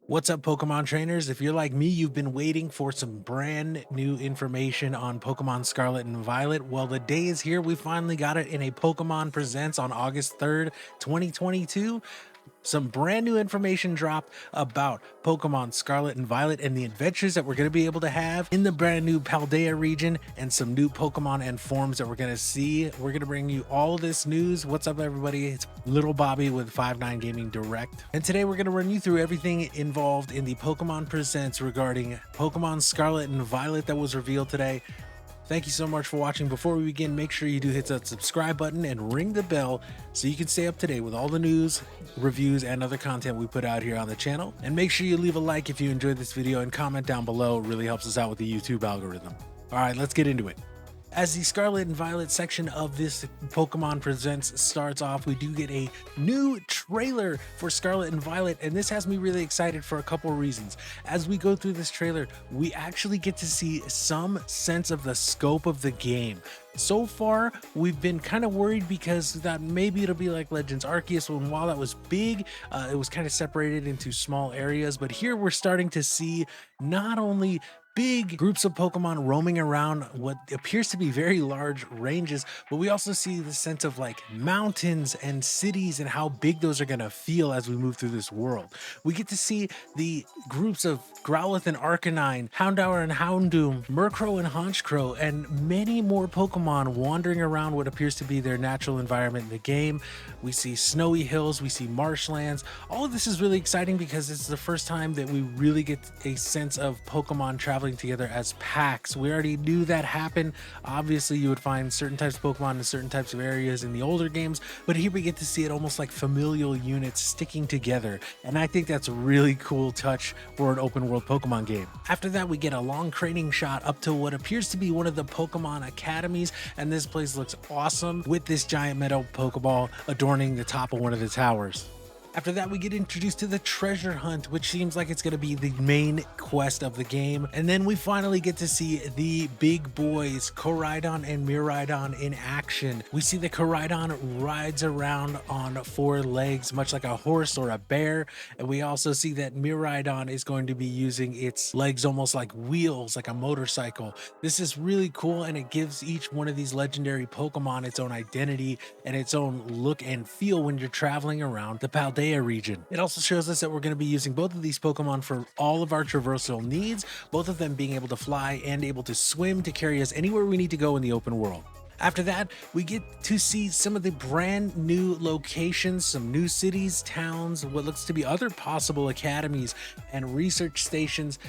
What's up, Pokemon trainers? If you're like me, you've been waiting for some brand new information on Pokemon Scarlet and Violet. Well, the day is here. We finally got it in a Pokemon Presents on August 3rd, 2022. Some brand new information dropped about Pokemon Scarlet and Violet and the adventures that we're going to be able to have in the brand new Paldea region, and some new Pokemon and forms that we're going to see. We're going to bring you all this news. What's up, everybody? It's LittleBobby with 59 Gaming Direct, and today we're going to run you through everything involved in the Pokemon Presents regarding Pokemon Scarlet and Violet that was revealed today. Thank you so much for watching. Before we begin, make sure you do hit that subscribe button and ring the bell so you can stay up to date with all the news, reviews, and other content we put out here on the channel. And make sure you leave a like if you enjoyed this video and comment down below. It really helps us out with the YouTube algorithm. All right, let's get into it. As the Scarlet and Violet section of this Pokemon Presents starts off, we do get a new trailer for Scarlet and Violet, and this has me really excited for a couple of reasons. As we go through this trailer, we actually get to see some sense of the scope of the game. So far, we've been kind of worried because that maybe it'll be like Legends Arceus, and while that was big, it was kind of separated into small areas. But here we're starting to see not only big groups of Pokemon roaming around what appears to be very large ranges, but we also see the sense of like mountains and cities and how big those are going to feel as we move through this world. We get to see the groups of Growlithe and Arcanine, Houndour and Houndoom, Murkrow and Honchkrow, and many more Pokemon wandering around what appears to be their natural environment in the game. We see snowy hills, we see marshlands. All of this is really exciting because it's the first time that we really get a sense of Pokemon traveling together as packs. We already knew that happened. Obviously, you would find certain types of Pokemon in certain types of areas in the older games, but here we get to see it almost like familial units sticking together, and I think that's a really cool touch for an open world Pokemon game. After that, we get a long training shot up to what appears to be one of the Pokemon academies, and this place looks awesome with this giant metal Pokeball adorning the top of one of the towers. After that, we get introduced to the treasure hunt, which seems like it's going to be the main quest of the game. And then we finally get to see the big boys, Koraidon and Miraidon, in action. We see the Koraidon rides around on four legs, much like a horse or a bear. And we also see that Miraidon is going to be using its legs almost like wheels, like a motorcycle. This is really cool, and it gives each one of these legendary Pokemon its own identity and its own look and feel when you're traveling around the Paldea region. It also shows us that we're going to be using both of these Pokemon for all of our traversal needs, both of them being able to fly and able to swim to carry us anywhere we need to go in the open world. After that, we get to see some of the brand new locations, some new cities, towns, what looks to be other possible academies and research stations,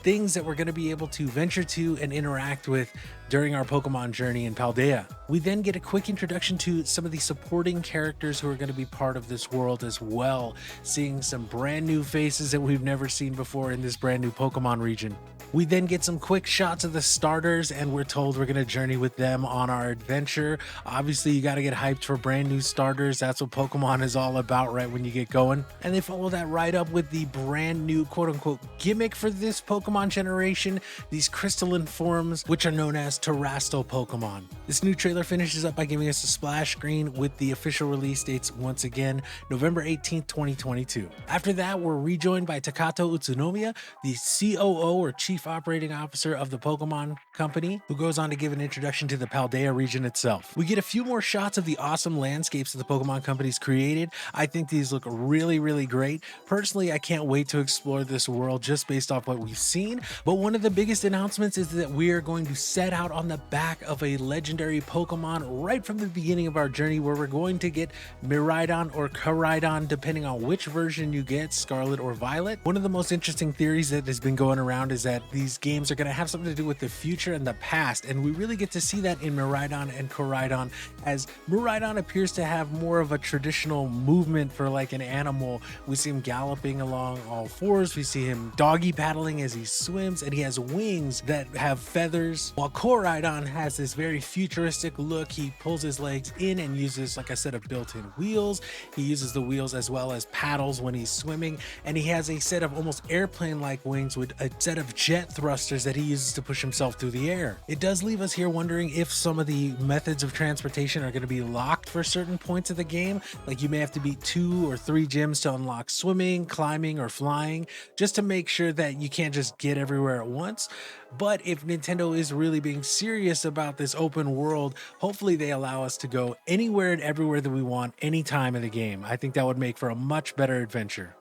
things that we're going to be able to venture to and interact with during our Pokemon journey in Paldea. We then get a quick introduction to some of the supporting characters who are going to be part of this world as well, seeing some brand new faces that we've never seen before in this brand new Pokemon region. We then get some quick shots of the starters, and we're told we're going to journey with them on our adventure. Obviously, you got to get hyped for brand new starters. That's what Pokemon is all about right when you get going. And they follow that right up with the brand new quote-unquote gimmick for this Pokemon generation, these crystalline forms, which are known as Terastal Pokemon. This new trailer finishes up by giving us a splash screen with the official release dates once again, November 18th, 2022. After that, we're rejoined by Takato Utsunomiya, the COO or Chief Operating Officer of the Pokemon Company, who goes on to give an introduction to the Paldea region itself. We get a few more shots of the awesome landscapes that the Pokemon Company's created. I think these look really, really great. Personally, I can't wait to explore this world just based off what we've seen, but one of the biggest announcements is that we are going to set out on the back of a legendary Pokemon right from the beginning of our journey, where we're going to get Miraidon or Koraidon, depending on which version you get, Scarlet or Violet. One of the most interesting theories that has been going around is that these games are going to have something to do with the future and the past, and we really get to see that in Miraidon and Koraidon, as Miraidon appears to have more of a traditional movement for like an animal. We see him galloping along all fours, we see him doggy paddling as he swims, and he has wings that have feathers, while Koraidon has this very futuristic look. He pulls his legs in and uses, like I said, a built-in wheels. He uses the wheels as well as paddles when he's swimming, and he has a set of almost airplane-like wings with a set of jet thrusters that he uses to push himself through the air. It does leave us here wondering if some of the methods of transportation are going to be locked for certain points of the game. Like you may have to beat 2 or 3 gyms to unlock swimming, climbing, or flying, just to make sure that you can't just get everywhere at once. But if Nintendo is really being serious about this open world, hopefully they allow us to go anywhere and everywhere that we want any time in the game. I think that would make for a much better adventure.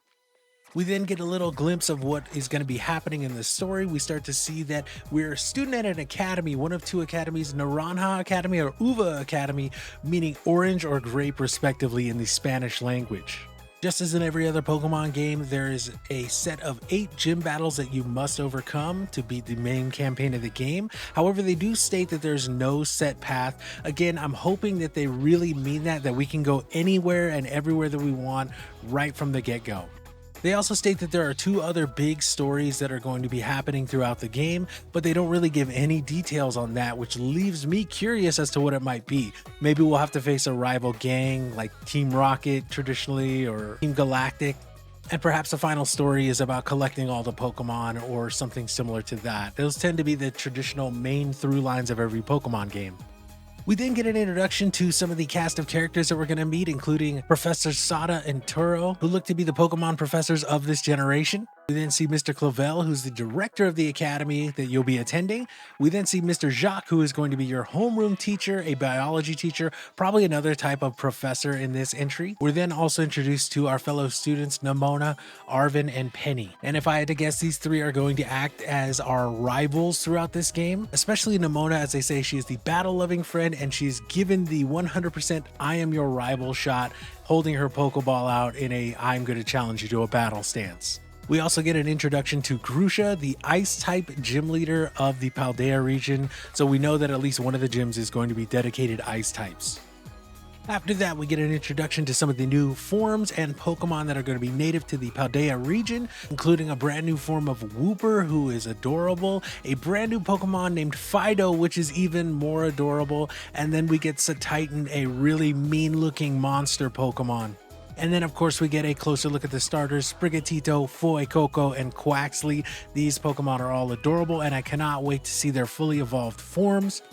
We then get a little glimpse of what is going to be happening in the story. We start to see that we're a student at an academy, one of 2 academies, Naranja Academy or Uva Academy, meaning orange or grape respectively in the Spanish language. Just as in every other Pokemon game, there is a set of 8 gym battles that you must overcome to beat the main campaign of the game. However, they do state that there's no set path. Again, I'm hoping that they really mean that we can go anywhere and everywhere that we want right from the get-go. They also state that there are 2 other big stories that are going to be happening throughout the game, but they don't really give any details on that, which leaves me curious as to what it might be. Maybe we'll have to face a rival gang like Team Rocket traditionally or Team Galactic. And perhaps the final story is about collecting all the Pokemon or something similar to that. Those tend to be the traditional main through lines of every Pokemon game. We then get an introduction to some of the cast of characters that we're going to meet, including Professor Sada and Turo, who look to be the Pokemon professors of this generation. We then see Mr. Clavel, who's the director of the academy that you'll be attending. We then see Mr. Jacques, who is going to be your homeroom teacher, a biology teacher, probably another type of professor in this entry. We're then also introduced to our fellow students, Nemona, Arvin, and Penny. And if I had to guess, these 3 are going to act as our rivals throughout this game, especially Nemona, as they say, she is the battle-loving friend, and she's given the 100% I am your rival shot, holding her Pokeball out in a I'm going to challenge you to a battle stance. We also get an introduction to Grusha, the Ice-type gym leader of the Paldea region, so we know that at least one of the gyms is going to be dedicated Ice types. After that, we get an introduction to some of the new forms and Pokemon that are going to be native to the Paldea region, including a brand new form of Wooper, who is adorable, a brand new Pokemon named Fido, which is even more adorable, and then we get Satitan, a really mean-looking monster Pokemon. And then, of course, we get a closer look at the starters, Sprigatito, Fuecoco, and Quaxley. These Pokemon are all adorable, and I cannot wait to see their fully evolved forms.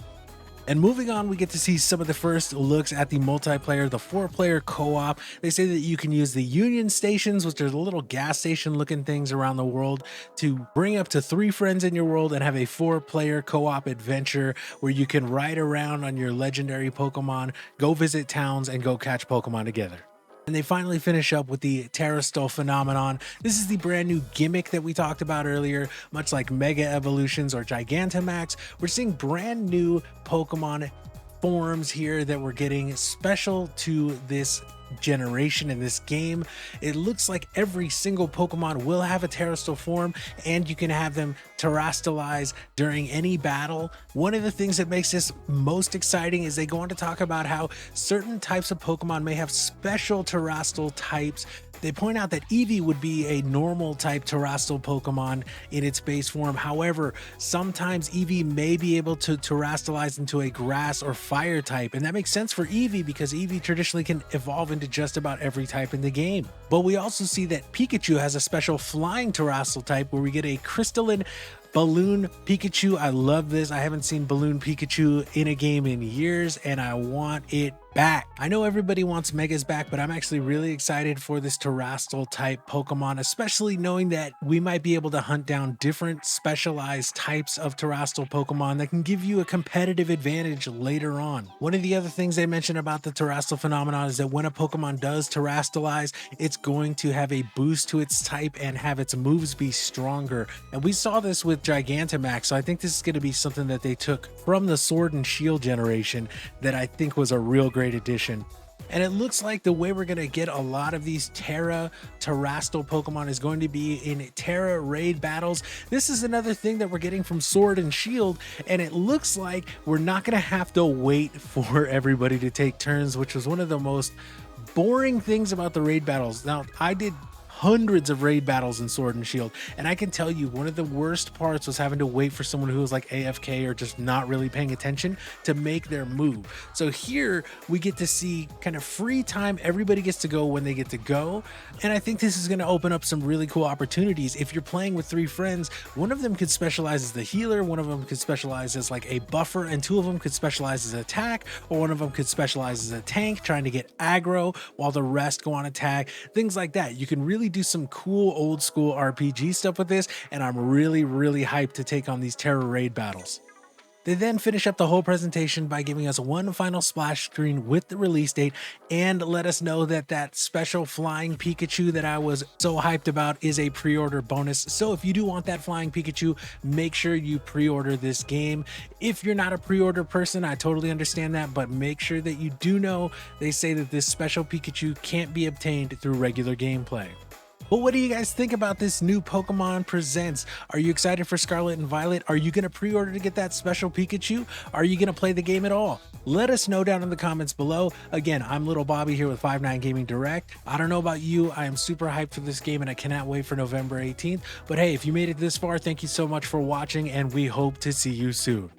And moving on, we get to see some of the first looks at the multiplayer, the 4-player co-op. They say that you can use the Union stations, which are the little gas station looking things around the world, to bring up to 3 friends in your world and have a 4-player co-op adventure where you can ride around on your legendary Pokemon, go visit towns, and go catch Pokemon together. And they finally finish up with the Terastal phenomenon. This is the brand new gimmick that we talked about earlier. Much like Mega Evolutions or Gigantamax, we're seeing brand new Pokemon forms here that we're getting special to this generation in this game. It looks like every single Pokemon will have a Terastal form, and you can have them terastalize during any battle. One of the things that makes this most exciting is they go on to talk about how certain types of Pokemon may have special Terastal types. They point out that Eevee would be a normal type Terastal Pokemon in its base form. However, sometimes Eevee may be able to terastalize into a grass or fire type, and that makes sense for Eevee because Eevee traditionally can evolve into just about every type in the game. But we also see that Pikachu has a special flying Terastal type where we get a crystalline Balloon Pikachu. I love this. I haven't seen Balloon Pikachu in a game in years, and I want it back. I know everybody wants Megas back, but I'm actually really excited for this Terastal type Pokemon, especially knowing that we might be able to hunt down different specialized types of Terastal Pokemon that can give you a competitive advantage later on. One of the other things they mentioned about the Terastal phenomenon is that when a Pokemon does terastalize, it's going to have a boost to its type and have its moves be stronger. And we saw this with Gigantamax, so I think this is going to be something that they took from the Sword and Shield generation that I think was a real great addition. And it looks like the way we're going to get a lot of these Terastal Pokemon is going to be in Tera Raid Battles. This is another thing that we're getting from Sword and Shield, and it looks like we're not going to have to wait for everybody to take turns, which was one of the most boring things about the raid battles. Now, I did hundreds of raid battles in Sword and Shield. And I can tell you, one of the worst parts was having to wait for someone who was like AFK or just not really paying attention to make their move. So here we get to see kind of free time. Everybody gets to go when they get to go. And I think this is going to open up some really cool opportunities. If you're playing with 3 friends, one of them could specialize as the healer, one of them could specialize as like a buffer, and 2 of them could specialize as attack, or one of them could specialize as a tank trying to get aggro while the rest go on attack, things like that. You can really do some cool old school RPG stuff with this, and I'm really hyped to take on these Tera Raid battles. They then finish up the whole presentation by giving us one final splash screen with the release date and let us know that that special flying Pikachu that I was so hyped about is a pre-order bonus. So if you do want that flying Pikachu, make sure you pre-order this game. If you're not a pre-order person, I totally understand that, but make sure that you do know they say that this special Pikachu can't be obtained through regular gameplay. But what do you guys think about this new Pokemon Presents? Are you excited for Scarlet and Violet? Are you going to pre-order to get that special Pikachu? Are you going to play the game at all? Let us know down in the comments below. Again, I'm LittleBobby here with 5 9 Gaming Direct. I don't know about you, I am super hyped for this game and I cannot wait for November 18th. But hey, if you made it this far, thank you so much for watching and we hope to see you soon.